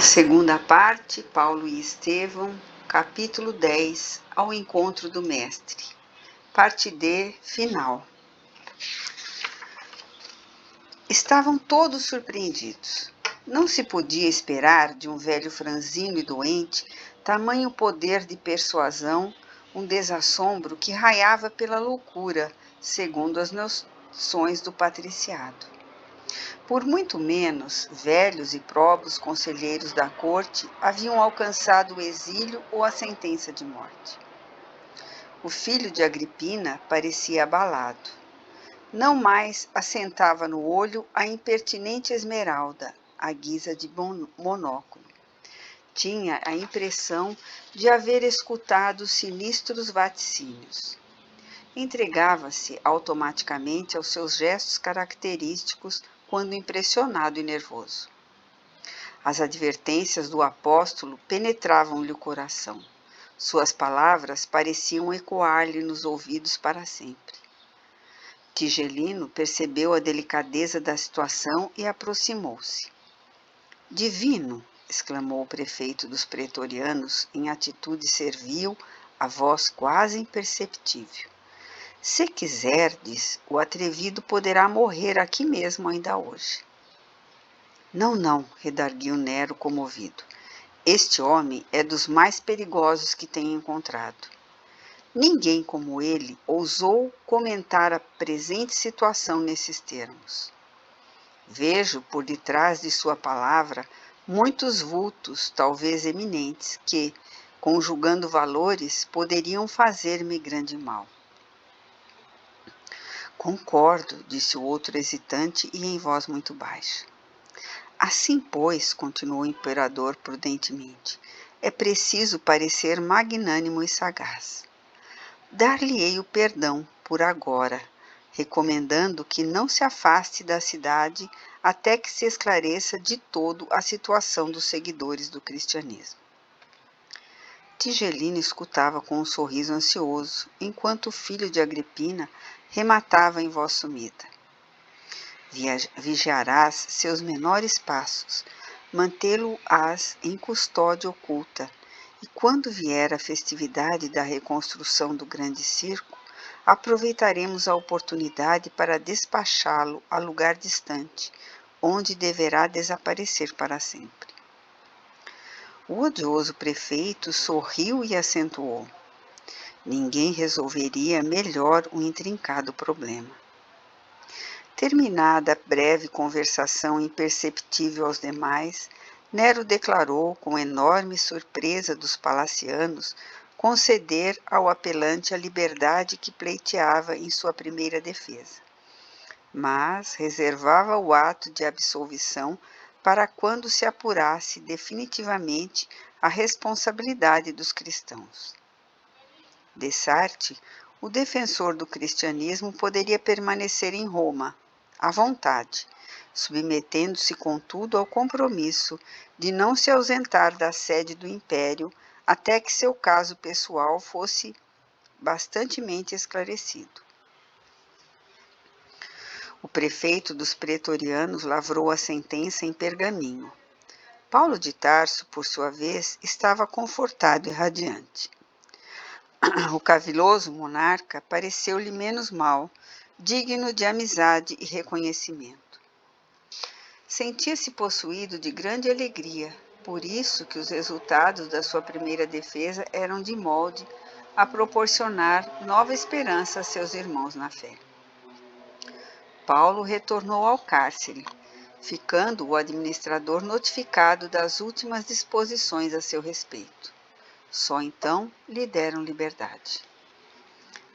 Segunda parte, Paulo e Estevão, capítulo 10, ao encontro do Mestre. Parte D, final. Estavam todos surpreendidos. Não se podia esperar de um velho franzino e doente tamanho poder de persuasão, um desassombro que raiava pela loucura, segundo as noções do patriciado. Por muito menos, velhos e probos conselheiros da corte haviam alcançado o exílio ou a sentença de morte. O filho de Agripina parecia abalado. Não mais assentava no olho a impertinente Esmeralda, à guisa de monóculo. Tinha a impressão de haver escutado sinistros vaticínios. Entregava-se automaticamente aos seus gestos característicos quando impressionado e nervoso. As advertências do apóstolo penetravam-lhe o coração. Suas palavras pareciam ecoar-lhe nos ouvidos para sempre. Tigelino percebeu a delicadeza da situação e aproximou-se. Divino! Exclamou o prefeito dos pretorianos em atitude servil, a voz quase imperceptível. Se quiserdes, o atrevido poderá morrer aqui mesmo ainda hoje. Não, redarguiu Nero comovido. Este homem é dos mais perigosos que tenho encontrado. Ninguém como ele ousou comentar a presente situação nesses termos. Vejo por detrás de sua palavra muitos vultos, talvez eminentes, que, conjugando valores, poderiam fazer-me grande mal. Concordo, disse o outro hesitante e em voz muito baixa. Assim, pois, continuou o imperador prudentemente, é preciso parecer magnânimo e sagaz. Dar-lhe-ei o perdão, por agora, recomendando que não se afaste da cidade até que se esclareça de todo a situação dos seguidores do cristianismo. Tigelino escutava com um sorriso ansioso, enquanto o filho de Agripina rematava em voz sumida. Vigiarás seus menores passos, mantê-lo-ás em custódia oculta, e quando vier a festividade da reconstrução do grande circo, aproveitaremos a oportunidade para despachá-lo a lugar distante, onde deverá desaparecer para sempre. O odioso prefeito sorriu e acentuou. Ninguém resolveria melhor um intrincado problema. Terminada a breve conversação imperceptível aos demais, Nero declarou, com enorme surpresa dos palacianos, conceder ao apelante a liberdade que pleiteava em sua primeira defesa. Mas reservava o ato de absolvição para quando se apurasse definitivamente a responsabilidade dos cristãos. Dessarte, o defensor do cristianismo poderia permanecer em Roma, à vontade, submetendo-se, contudo, ao compromisso de não se ausentar da sede do império até que seu caso pessoal fosse bastantemente esclarecido. O prefeito dos pretorianos lavrou a sentença em pergaminho. Paulo de Tarso, por sua vez, estava confortado e radiante. O caviloso monarca pareceu-lhe menos mal, digno de amizade e reconhecimento. Sentia-se possuído de grande alegria, por isso que os resultados da sua primeira defesa eram de molde a proporcionar nova esperança a seus irmãos na fé. Paulo retornou ao cárcere, ficando o administrador notificado das últimas disposições a seu respeito. Só então lhe deram liberdade.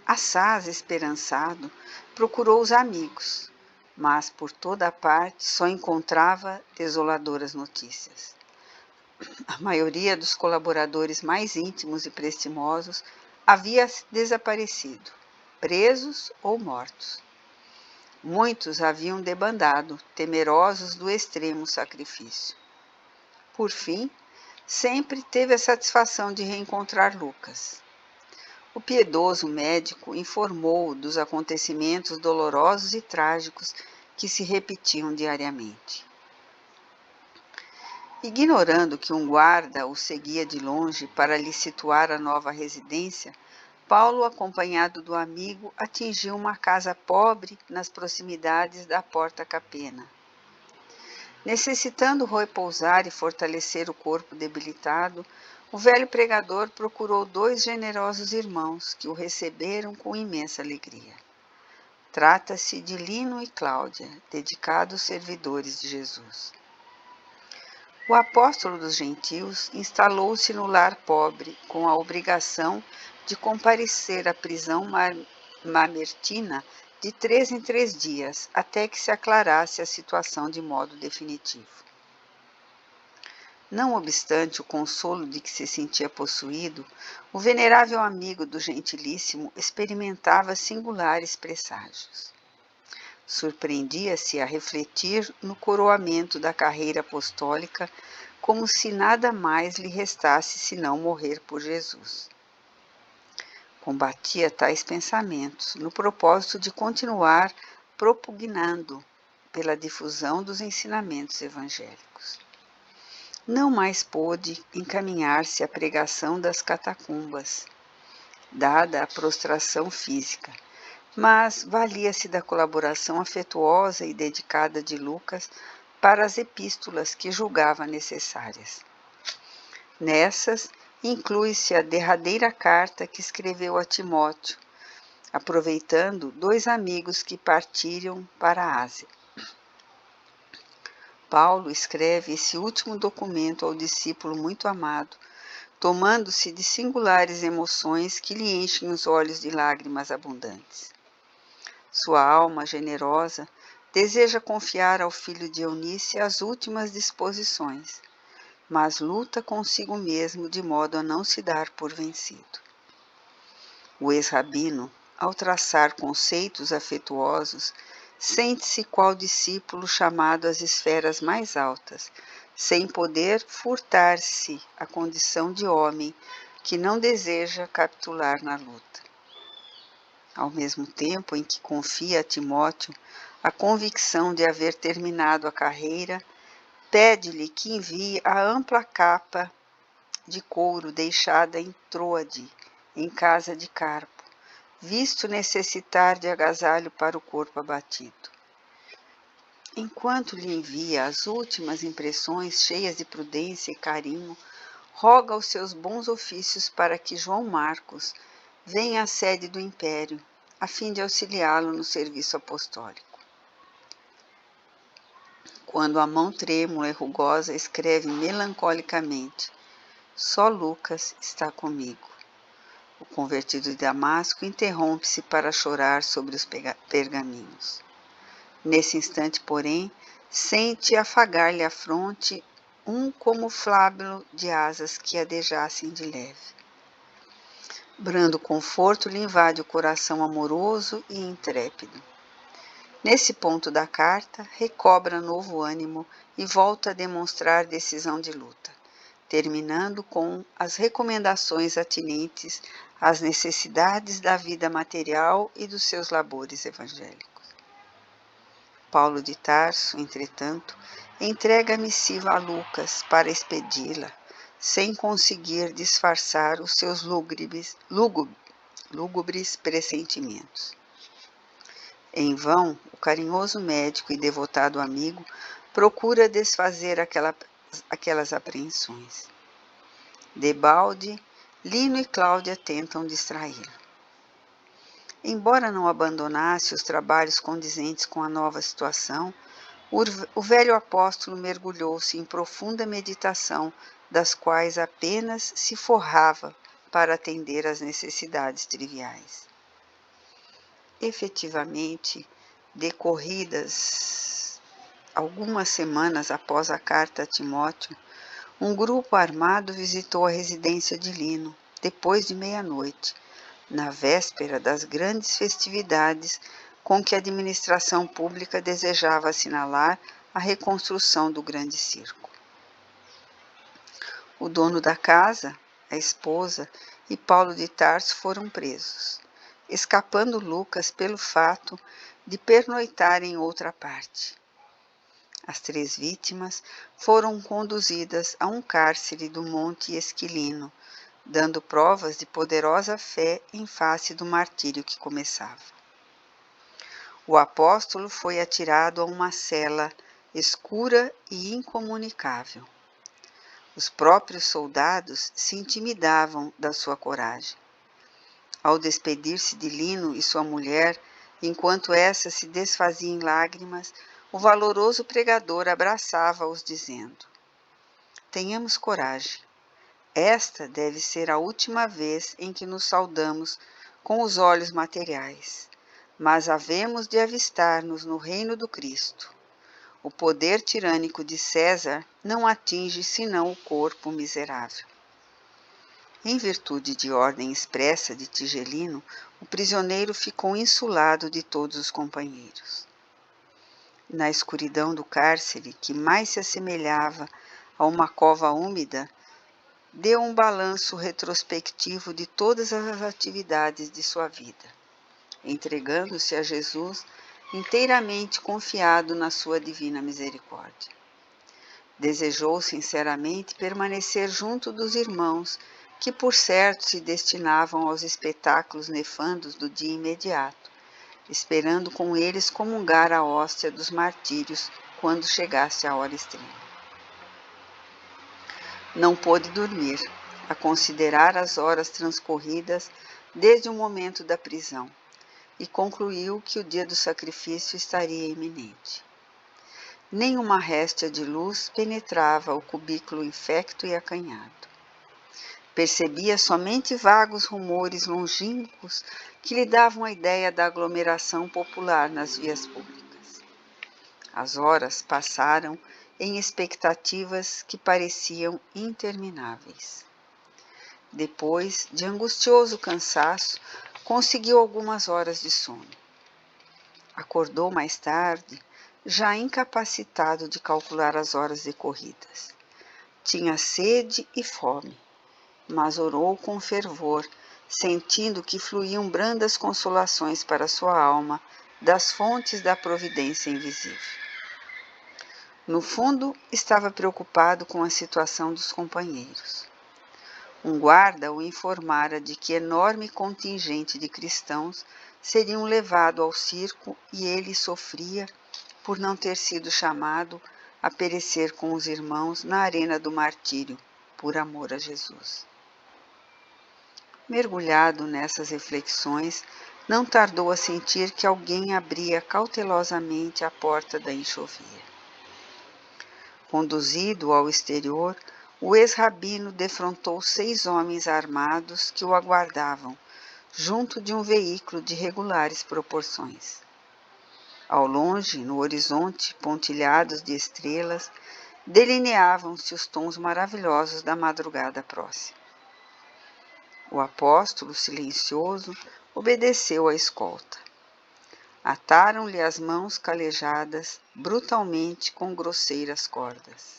Assaz, esperançado, procurou os amigos, mas por toda a parte só encontrava desoladoras notícias. A maioria dos colaboradores mais íntimos e prestimosos havia desaparecido, presos ou mortos. Muitos haviam debandado, temerosos do extremo sacrifício. Por fim, sempre teve a satisfação de reencontrar Lucas. O piedoso médico informou-o dos acontecimentos dolorosos e trágicos que se repetiam diariamente. Ignorando que um guarda o seguia de longe para lhe situar a nova residência, Paulo, acompanhado do amigo, atingiu uma casa pobre nas proximidades da Porta Capena. Necessitando repousar e fortalecer o corpo debilitado, o velho pregador procurou 2 generosos irmãos que o receberam com imensa alegria. Trata-se de Lino e Cláudia, dedicados servidores de Jesus. O apóstolo dos gentios instalou-se no lar pobre, com a obrigação de comparecer à prisão mamertina de 3 em 3 dias, até que se aclarasse a situação de modo definitivo. Não obstante o consolo de que se sentia possuído, o venerável amigo do gentilíssimo experimentava singulares presságios. Surpreendia-se a refletir no coroamento da carreira apostólica, como se nada mais lhe restasse senão morrer por Jesus. Combatia tais pensamentos no propósito de continuar propugnando pela difusão dos ensinamentos evangélicos. Não mais pôde encaminhar-se à pregação das catacumbas, dada a prostração física, mas valia-se da colaboração afetuosa e dedicada de Lucas para as epístolas que julgava necessárias. Nessas, inclui-se a derradeira carta que escreveu a Timóteo, aproveitando 2 amigos que partiram para a Ásia. Paulo escreve esse último documento ao discípulo muito amado, tomando-se de singulares emoções que lhe enchem os olhos de lágrimas abundantes. Sua alma generosa deseja confiar ao filho de Eunice as últimas disposições, mas luta consigo mesmo de modo a não se dar por vencido. O ex-rabino, ao traçar conceitos afetuosos, sente-se qual discípulo chamado às esferas mais altas, sem poder furtar-se à condição de homem que não deseja capitular na luta. Ao mesmo tempo em que confia a Timóteo a convicção de haver terminado a carreira, pede-lhe que envie a ampla capa de couro deixada em Troade, em casa de Carpo, visto necessitar de agasalho para o corpo abatido. Enquanto lhe envia as últimas impressões cheias de prudência e carinho, roga os seus bons ofícios para que João Marcos venha à sede do Império, a fim de auxiliá-lo no serviço apostólico. Quando a mão trêmula e rugosa escreve melancolicamente: "Só Lucas está comigo", o convertido de Damasco interrompe-se para chorar sobre os pergaminhos. Nesse instante, porém, sente afagar-lhe a fronte como flábilo de asas que adejassem de leve. Brando conforto lhe invade o coração amoroso e intrépido. Nesse ponto da carta, recobra novo ânimo e volta a demonstrar decisão de luta, terminando com as recomendações atinentes às necessidades da vida material e dos seus labores evangélicos. Paulo de Tarso, entretanto, entrega a missiva a Lucas para expedi-la, sem conseguir disfarçar os seus lúgubres pressentimentos. Em vão, o carinhoso médico e devotado amigo procura desfazer aquelas apreensões. Debalde, Lino e Cláudia tentam distraí-lo. Embora não abandonasse os trabalhos condizentes com a nova situação, o velho apóstolo mergulhou-se em profunda meditação, das quais apenas se forrava para atender às necessidades triviais. Efetivamente, decorridas algumas semanas após a carta a Timóteo, um grupo armado visitou a residência de Lino, depois de meia-noite, na véspera das grandes festividades com que a administração pública desejava assinalar a reconstrução do grande circo. O dono da casa, a esposa e Paulo de Tarso foram presos, escapando Lucas pelo fato de pernoitar em outra parte. As 3 vítimas foram conduzidas a um cárcere do Monte Esquilino, dando provas de poderosa fé em face do martírio que começava. O apóstolo foi atirado a uma cela escura e incomunicável. Os próprios soldados se intimidavam da sua coragem. Ao despedir-se de Lino e sua mulher, enquanto essa se desfazia em lágrimas, o valoroso pregador abraçava-os, dizendo: Tenhamos coragem. Esta deve ser a última vez em que nos saudamos com os olhos materiais, mas havemos de avistar-nos no reino do Cristo. O poder tirânico de César não atinge senão o corpo miserável. Em virtude de ordem expressa de Tigelino, o prisioneiro ficou insulado de todos os companheiros. Na escuridão do cárcere, que mais se assemelhava a uma cova úmida, deu um balanço retrospectivo de todas as atividades de sua vida, entregando-se a Jesus, inteiramente confiado na sua divina misericórdia. Desejou sinceramente permanecer junto dos irmãos que, por certo, se destinavam aos espetáculos nefandos do dia imediato, esperando com eles comungar a hóstia dos martírios quando chegasse a hora extrema. Não pôde dormir, a considerar as horas transcorridas desde o momento da prisão, e concluiu que o dia do sacrifício estaria iminente. Nenhuma réstia de luz penetrava o cubículo infecto e acanhado. Percebia somente vagos rumores longínquos que lhe davam a ideia da aglomeração popular nas vias públicas. As horas passaram em expectativas que pareciam intermináveis. Depois de angustioso cansaço, conseguiu algumas horas de sono. Acordou mais tarde, já incapacitado de calcular as horas decorridas. Tinha sede e fome, mas orou com fervor, sentindo que fluíam brandas consolações para sua alma das fontes da providência invisível. No fundo, estava preocupado com a situação dos companheiros. Um guarda o informara de que enorme contingente de cristãos seriam levados ao circo e ele sofria por não ter sido chamado a perecer com os irmãos na arena do martírio, por amor a Jesus. Mergulhado nessas reflexões, não tardou a sentir que alguém abria cautelosamente a porta da enxovia. Conduzido ao exterior, o ex-rabino defrontou 6 homens armados que o aguardavam, junto de um veículo de regulares proporções. Ao longe, no horizonte, pontilhados de estrelas, delineavam-se os tons maravilhosos da madrugada próxima. O apóstolo, silencioso, obedeceu à escolta. Ataram-lhe as mãos calejadas brutalmente com grosseiras cordas.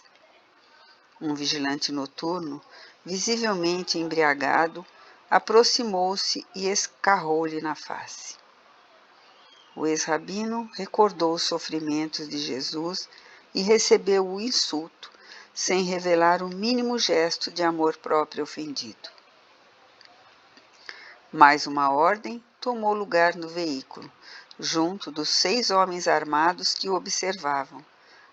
Um vigilante noturno, visivelmente embriagado, aproximou-se e escarrou-lhe na face. O ex-rabino recordou os sofrimentos de Jesus e recebeu o insulto, sem revelar o mínimo gesto de amor próprio ofendido. Mais uma ordem tomou lugar no veículo, junto dos 6 homens armados que o observavam,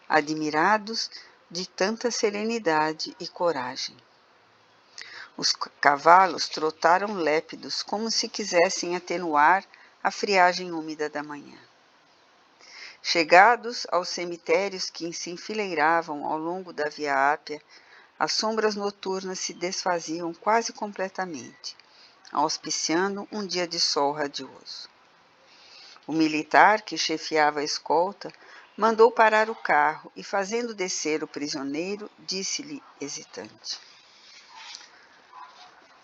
admirados de tanta serenidade e coragem. Os cavalos trotaram lépidos, como se quisessem atenuar a friagem úmida da manhã. Chegados aos cemitérios que se enfileiravam ao longo da Via Ápia, as sombras noturnas se desfaziam quase completamente, auspiciando um dia de sol radioso. O militar que chefiava a escolta mandou parar o carro e, fazendo descer o prisioneiro, disse-lhe hesitante: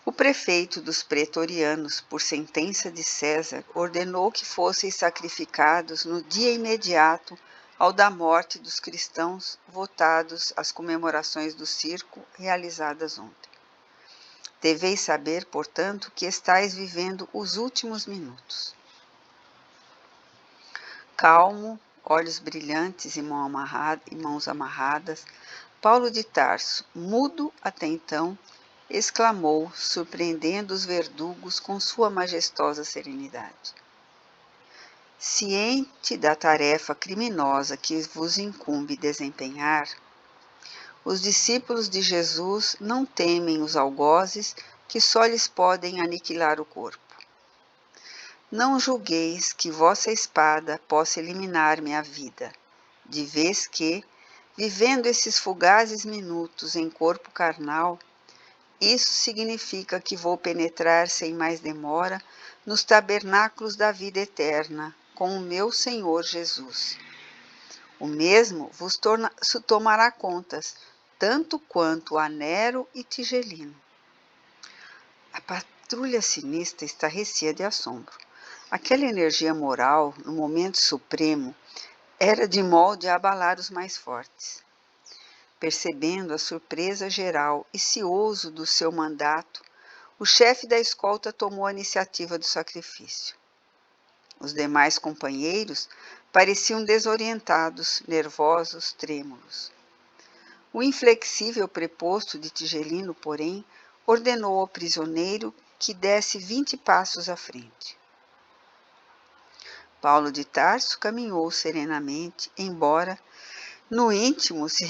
O prefeito dos pretorianos, por sentença de César, ordenou que fossem sacrificados no dia imediato ao da morte dos cristãos votados às comemorações do circo realizadas ontem. Deveis saber, portanto, que estáis vivendo os últimos minutos. Calmo, olhos brilhantes e mãos amarradas, Paulo de Tarso, mudo até então, exclamou, surpreendendo os verdugos com sua majestosa serenidade: ciente da tarefa criminosa que vos incumbe desempenhar, os discípulos de Jesus não temem os algozes que só lhes podem aniquilar o corpo. Não julgueis que vossa espada possa eliminar-me a vida, de vez que, vivendo esses fugazes minutos em corpo carnal, isso significa que vou penetrar sem mais demora nos tabernáculos da vida eterna com o meu Senhor Jesus. O mesmo vos tomará contas, tanto quanto a Nero e Tigelino. A patrulha sinistra estarrecia de assombro. Aquela energia moral, no momento supremo, era de molde a abalar os mais fortes. Percebendo a surpresa geral e cioso do seu mandato, o chefe da escolta tomou a iniciativa do sacrifício. Os demais companheiros pareciam desorientados, nervosos, trêmulos. O inflexível preposto de Tigelino, porém, ordenou ao prisioneiro que desse 20 passos à frente. Paulo de Tarso caminhou serenamente, embora no íntimo se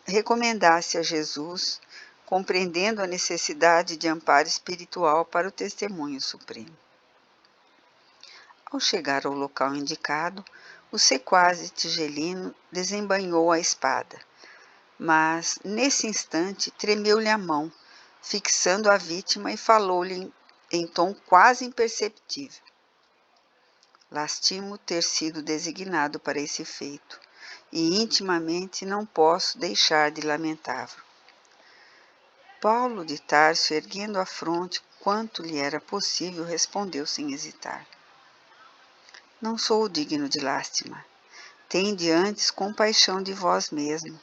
recomendasse a Jesus, compreendendo a necessidade de amparo espiritual para o testemunho supremo. Ao chegar ao local indicado, o sequaz Tigelino desembainhou a espada, mas, nesse instante, tremeu-lhe a mão, fixando a vítima e falou-lhe em tom quase imperceptível: lastimo ter sido designado para esse feito, e intimamente não posso deixar de lamentá-lo. Paulo de Tarso, erguendo a fronte quanto lhe era possível, respondeu sem hesitar: não sou digno de lástima. Tende antes compaixão de vós mesmo,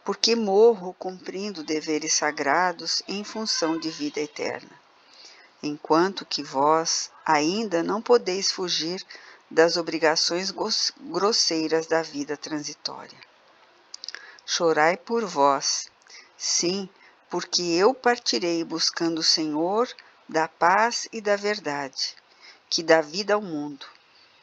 porque morro cumprindo deveres sagrados em função de vida eterna, enquanto que vós ainda não podeis fugir das obrigações grosseiras da vida transitória. Chorai por vós, sim, porque eu partirei buscando o Senhor da paz e da verdade, que dá vida ao mundo,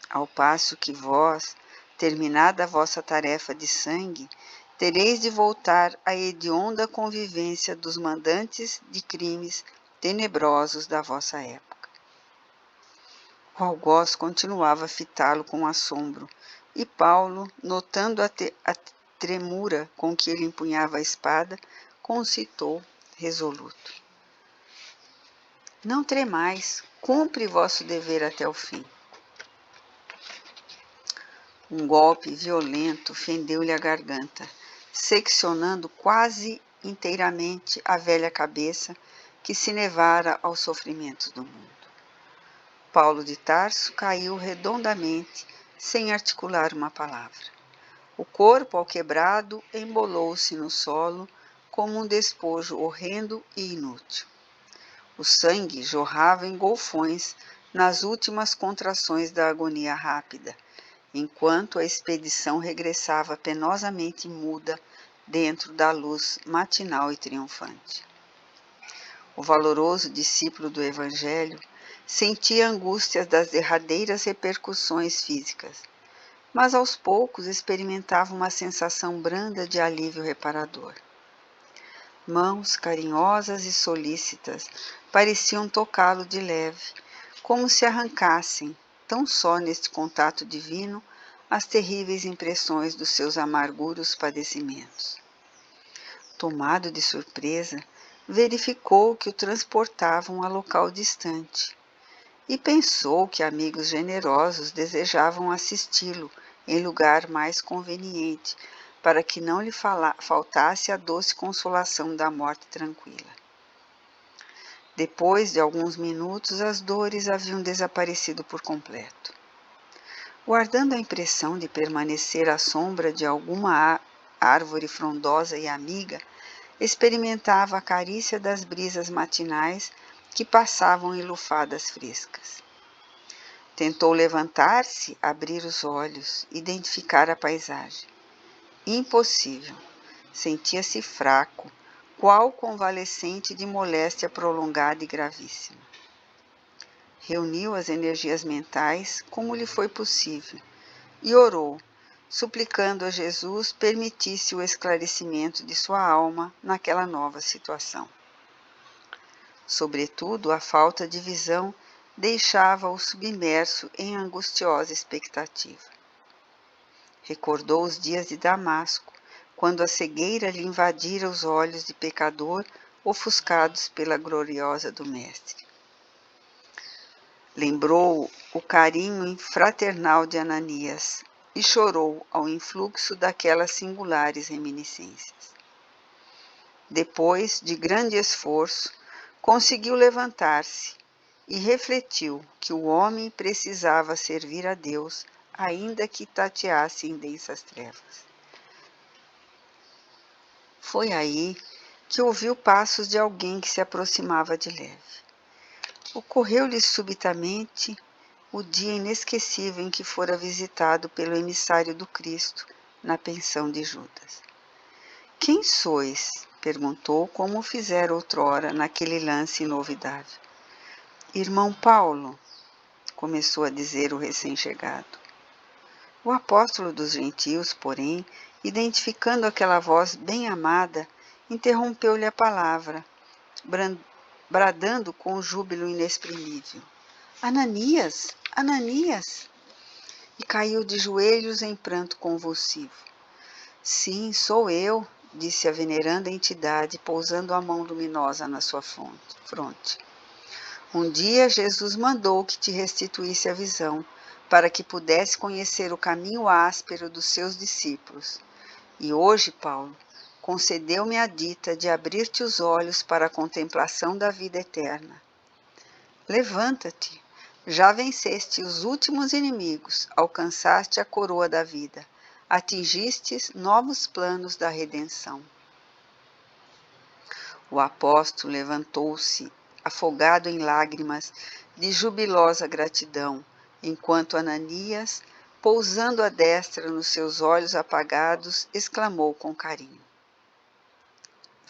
ao passo que vós, terminada a vossa tarefa de sangue, tereis de voltar à hedionda convivência dos mandantes de crimes tenebrosos da vossa época. O algoz continuava a fitá-lo com assombro, e Paulo, notando a tremura com que ele empunhava a espada, concitou resoluto: não tremais, cumpre vosso dever até o fim. Um golpe violento fendeu-lhe a garganta, seccionando quase inteiramente a velha cabeça que se nevara aos sofrimentos do mundo. Paulo de Tarso caiu redondamente, sem articular uma palavra. O corpo, ao quebrado, embolou-se no solo como um despojo horrendo e inútil. O sangue jorrava em golfões nas últimas contrações da agonia rápida, enquanto a expedição regressava penosamente muda dentro da luz matinal e triunfante. O valoroso discípulo do Evangelho sentia angústias das derradeiras repercussões físicas, mas aos poucos experimentava uma sensação branda de alívio reparador. Mãos carinhosas e solícitas pareciam tocá-lo de leve, como se arrancassem, tão só neste contato divino, as terríveis impressões dos seus amarguros padecimentos. Tomado de surpresa, verificou que o transportavam a local distante e pensou que amigos generosos desejavam assisti-lo em lugar mais conveniente, para que não lhe faltasse a doce consolação da morte tranquila. Depois de alguns minutos, as dores haviam desaparecido por completo. Guardando a impressão de permanecer à sombra de alguma árvore frondosa e amiga, experimentava a carícia das brisas matinais que passavam em lufadas frescas. Tentou levantar-se, abrir os olhos, identificar a paisagem. Impossível. Sentia-se fraco, qual convalescente de moléstia prolongada e gravíssima. Reuniu as energias mentais como lhe foi possível e orou, suplicando a Jesus permitisse o esclarecimento de sua alma naquela nova situação. Sobretudo, a falta de visão deixava-o submerso em angustiosa expectativa. Recordou os dias de Damasco, quando a cegueira lhe invadira os olhos de pecador, ofuscados pela gloriosa do Mestre. Lembrou o carinho fraternal de Ananias e chorou ao influxo daquelas singulares reminiscências. Depois de grande esforço, conseguiu levantar-se e refletiu que o homem precisava servir a Deus, ainda que tateasse em densas trevas. Foi aí que ouviu passos de alguém que se aproximava de leve. Ocorreu-lhe subitamente o dia inesquecível em que fora visitado pelo emissário do Cristo na pensão de Judas. Quem sois? Perguntou, como fizera outrora naquele lance inovidável. Irmão Paulo, começou a dizer o recém-chegado. O apóstolo dos gentios, porém, identificando aquela voz bem amada, interrompeu-lhe a palavra, bradando com júbilo inexprimível. Ananias! Ananias! E caiu de joelhos em pranto convulsivo. Sim, sou eu, disse a veneranda entidade, pousando a mão luminosa na sua fronte. Um dia Jesus mandou que te restituísse a visão, para que pudesse conhecer o caminho áspero dos seus discípulos. E hoje, Paulo, concedeu-me a dita de abrir-te os olhos para a contemplação da vida eterna. Levanta-te, já venceste os últimos inimigos, alcançaste a coroa da vida, atingistes novos planos da redenção. O apóstolo levantou-se, afogado em lágrimas de jubilosa gratidão, enquanto Ananias, pousando a destra nos seus olhos apagados, exclamou com carinho.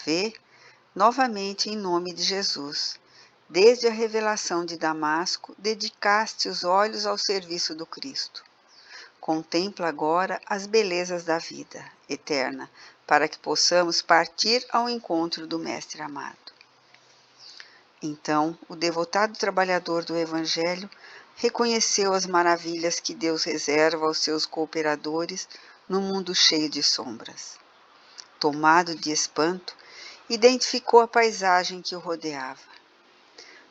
Vê, novamente em nome de Jesus, desde a revelação de Damasco, dedicaste os olhos ao serviço do Cristo. Contempla agora as belezas da vida eterna, para que possamos partir ao encontro do Mestre amado. Então, o devotado trabalhador do Evangelho reconheceu as maravilhas que Deus reserva aos seus cooperadores no mundo cheio de sombras. Tomado de espanto, identificou a paisagem que o rodeava.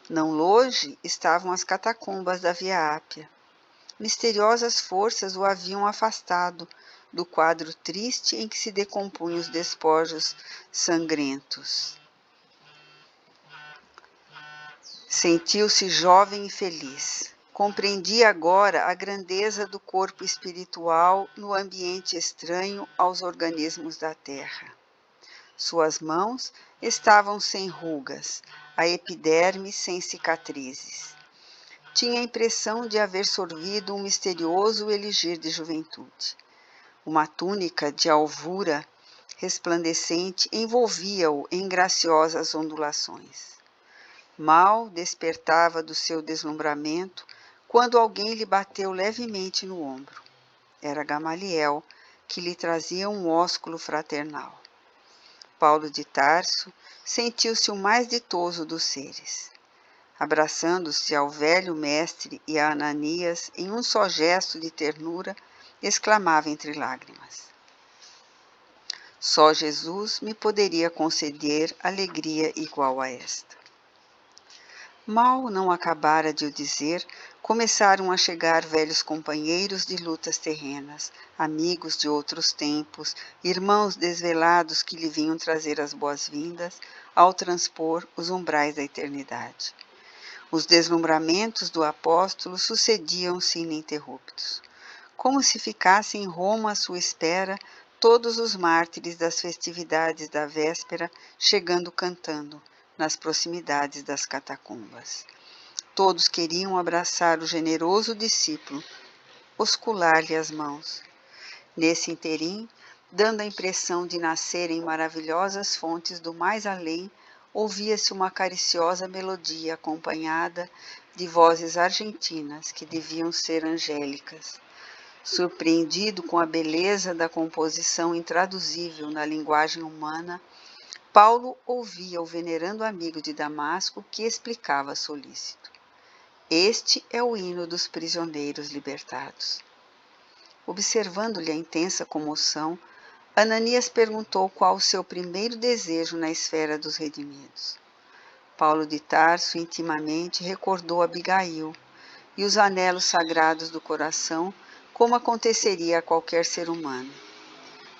Não longe estavam as catacumbas da Via Ápia. Misteriosas forças o haviam afastado do quadro triste em que se decompunham os despojos sangrentos. Sentiu-se jovem e feliz. Compreendia agora a grandeza do corpo espiritual no ambiente estranho aos organismos da terra. Suas mãos estavam sem rugas, a epiderme sem cicatrizes. Tinha a impressão de haver sorvido um misterioso eligir de juventude. Uma túnica de alvura resplandecente envolvia-o em graciosas ondulações. Mal despertava do seu deslumbramento quando alguém lhe bateu levemente no ombro. Era Gamaliel, que lhe trazia um ósculo fraternal. Paulo de Tarso sentiu-se o mais ditoso dos seres. Abraçando-se ao velho mestre e a Ananias em um só gesto de ternura, exclamava entre lágrimas. Só Jesus me poderia conceder alegria igual a esta. Mal não acabara de o dizer, começaram a chegar velhos companheiros de lutas terrenas, amigos de outros tempos, irmãos desvelados que lhe vinham trazer as boas-vindas ao transpor os umbrais da eternidade. Os deslumbramentos do apóstolo sucediam-se ininterruptos. Como se ficassem em Roma à sua espera todos os mártires das festividades da véspera, chegando cantando nas proximidades das catacumbas. Todos queriam abraçar o generoso discípulo, oscular-lhe as mãos. Nesse interim, dando a impressão de nascerem maravilhosas fontes do mais além, ouvia-se uma cariciosa melodia acompanhada de vozes argentinas que deviam ser angélicas. Surpreendido com a beleza da composição intraduzível na linguagem humana, Paulo ouvia o venerando amigo de Damasco que explicava solícito. Este é o hino dos prisioneiros libertados. Observando-lhe a intensa comoção, Ananias perguntou qual o seu primeiro desejo na esfera dos redimidos. Paulo de Tarso intimamente recordou Abigail e os anelos sagrados do coração, como aconteceria a qualquer ser humano.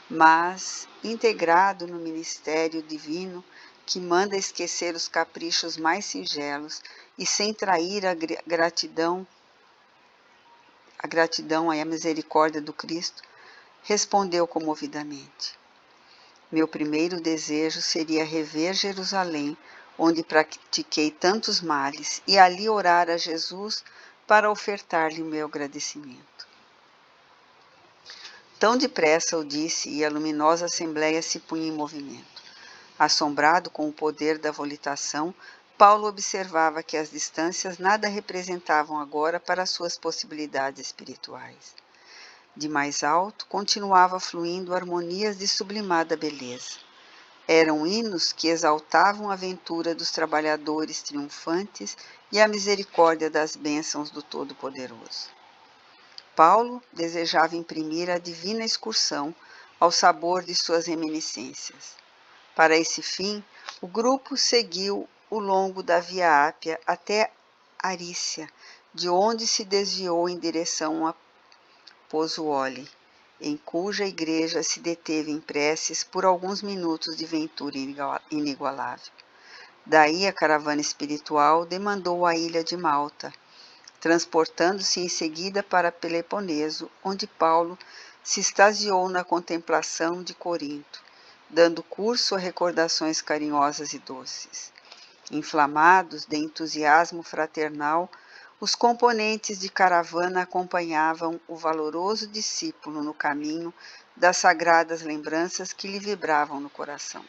Mas, integrado no ministério divino, que manda esquecer os caprichos mais singelos e sem trair a gratidão e a misericórdia do Cristo, respondeu comovidamente: meu primeiro desejo seria rever Jerusalém, onde pratiquei tantos males, e ali orar a Jesus para ofertar-lhe o meu agradecimento. Tão depressa o disse, e a luminosa assembleia se punha em movimento. Assombrado com o poder da volitação, Paulo observava que as distâncias nada representavam agora para suas possibilidades espirituais. De mais alto, continuava fluindo harmonias de sublimada beleza. Eram hinos que exaltavam a ventura dos trabalhadores triunfantes e a misericórdia das bênçãos do Todo-Poderoso. Paulo desejava imprimir a divina excursão ao sabor de suas reminiscências. Para esse fim, o grupo seguiu o longo da Via Ápia até Arícia, de onde se desviou em direção a Pozzuoli, em cuja igreja se deteve em preces por alguns minutos de ventura inigualável. Daí a caravana espiritual demandou a ilha de Malta, transportando-se em seguida para Peloponeso, onde Paulo se extasiou na contemplação de Corinto, dando curso a recordações carinhosas e doces. Inflamados de entusiasmo fraternal, os componentes de caravana acompanhavam o valoroso discípulo no caminho das sagradas lembranças que lhe vibravam no coração.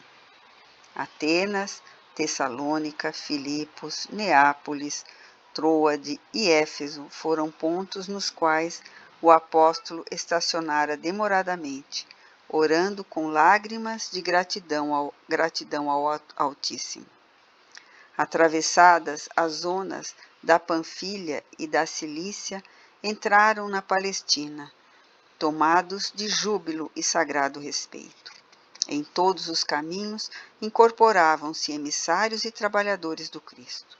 Atenas, Tessalônica, Filipos, Neápolis, Troade e Éfeso foram pontos nos quais o apóstolo estacionara demoradamente, orando com lágrimas de gratidão ao Altíssimo. Atravessadas as zonas da Panfilha e da Cilícia, entraram na Palestina, tomados de júbilo e sagrado respeito. Em todos os caminhos incorporavam-se emissários e trabalhadores do Cristo.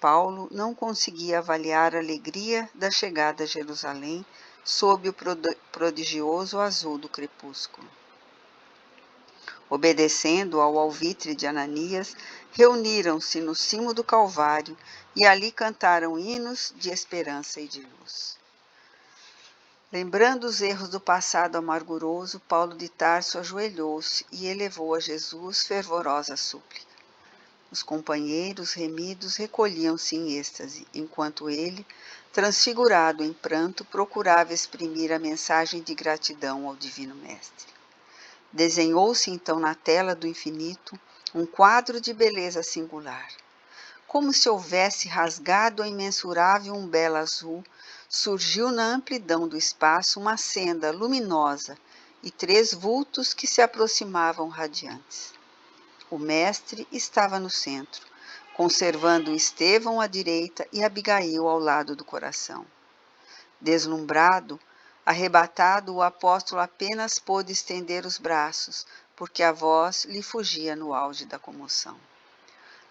Paulo não conseguia avaliar a alegria da chegada a Jerusalém sob o prodigioso azul do crepúsculo. Obedecendo ao alvitre de Ananias, reuniram-se no cimo do Calvário e ali cantaram hinos de esperança e de luz. Lembrando os erros do passado amarguroso, Paulo de Tarso ajoelhou-se e elevou a Jesus fervorosa súplica. Os companheiros remidos recolhiam-se em êxtase, enquanto ele, transfigurado em pranto, procurava exprimir a mensagem de gratidão ao Divino Mestre. Desenhou-se então na tela do infinito um quadro de beleza singular. Como se houvesse rasgado a imensurável umbela azul, surgiu na amplidão do espaço uma senda luminosa e 3 vultos que se aproximavam radiantes. O mestre estava no centro, conservando Estevão à direita e Abigail ao lado do coração. Deslumbrado, arrebatado, o apóstolo apenas pôde estender os braços, porque a voz lhe fugia no auge da comoção.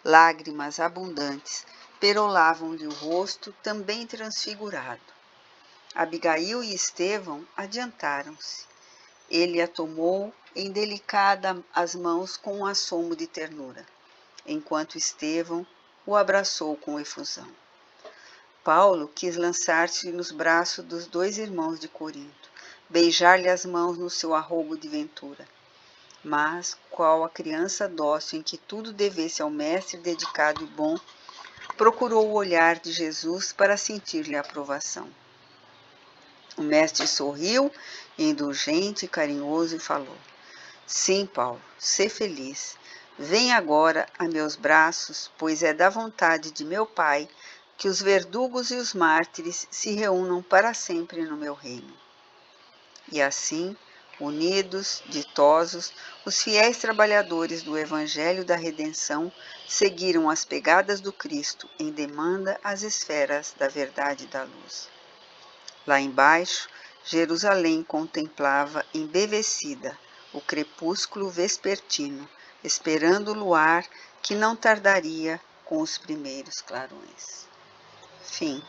Lágrimas abundantes perolavam-lhe o rosto, também transfigurado. Abigail e Estevão adiantaram-se. Ele a tomou em delicada as mãos com um assomo de ternura, enquanto Estevão o abraçou com efusão. Paulo quis lançar-se nos braços dos 2 irmãos de Corinto, beijar-lhe as mãos no seu arrobo de ventura. Mas, qual a criança dócil em que tudo devesse ao mestre dedicado e bom, procurou o olhar de Jesus para sentir-lhe aprovação. O mestre sorriu, indulgente e carinhoso, e falou: Sim, Paulo, sê feliz. Vem agora a meus braços, pois é da vontade de meu Pai que os verdugos e os mártires se reúnam para sempre no meu reino. E assim, unidos, ditosos, os fiéis trabalhadores do Evangelho da Redenção seguiram as pegadas do Cristo em demanda às esferas da verdade e da luz. Lá embaixo, Jerusalém contemplava embevecida o crepúsculo vespertino, esperando o luar que não tardaria com os primeiros clarões. Fim.